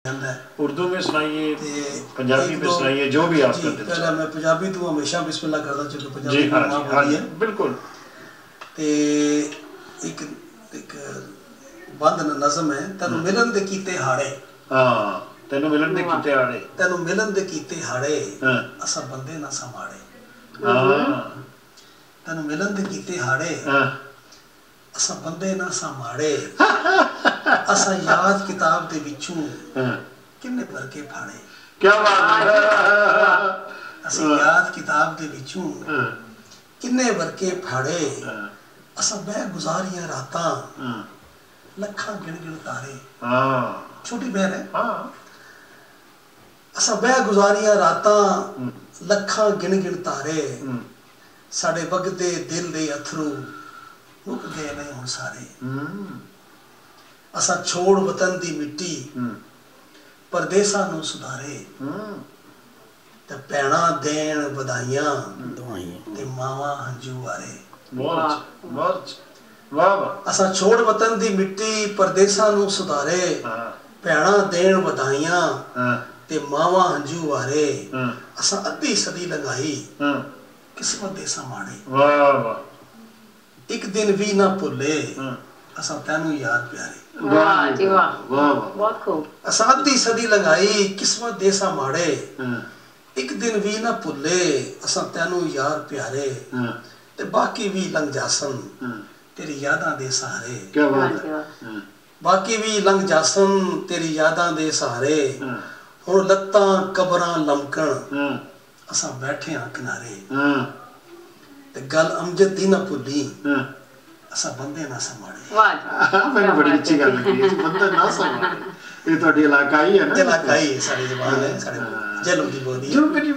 उर्दू में सुनाइए, पंजाबी में सुनाइए, जो भी आपका दिल चाहे। मैं पंजाबी तो हमेशा बिस्मिल्लाह करदा चलो पंजाबी जी हाँ मां जी बोली है बिल्कुल। ते एक एक बंद नज़म है तेनू मिलन दे कीते हाड़े। हाँ तेनू मिलन दे कीते हाड़े, तेनू मिलन दे कीते हाड़े असा बंदे ना संभाड़े। हाँ तेनू मिलन दे कीते हाड़े असा बंदे ना संभाड़े। असा याद किताब दे विचों किन्ने भर के फाड़े। क्या बात है। असी याद किताब दे विचों किन्ने भर के फाड़े। असा बह गुजारियां रातां लखां गिण गिण तारे। छोटी बहन है। असा बह गुजारियां रातां लखां गिण गिण तारे। साडे वगदे दिल दे अथरू मुक गए नहीं हुण सारे। असा छोड़ वतन दी मिट्टी परदेसा नू सुधारे। ते भैणा देण वधाइयां ते मावां हंजू वारे। असा छोड़ वतन दी मिट्टी परदेसा नू सुधारे। भैणा देण वधाइयां ते मावां हंजू वारे। असा अद्धी सदी लंघाई किस्मत दे समाड़े। एक दिन भी ना भुले असा तैनू याद प्यारे। वाह जी वाह, बहुत खूब। असा अद्धी सदी लंघाई किस्मत दे समाड़े। एक दिन भी ना भुले असा तैनू यार प्यारे। ते बाकी भी लंघ जासन तेरी यादां दे सहारे। क्या बात है। बाकी भी लंघ जासन तेरी यादां दे सहारे। हुण लत्तां कबरां लमकण असा बैठे हां किनारे। ते गल अमजद दी ना भुली असा बंदे ना संभाड़े। वाह मैंने बड़ी अच्छी गल लगी, बंदे ना संभाड़े। ये तो इलाकाई है ना, इलाकाई सारी ज़बान है, सारे जेलम दी बोली है।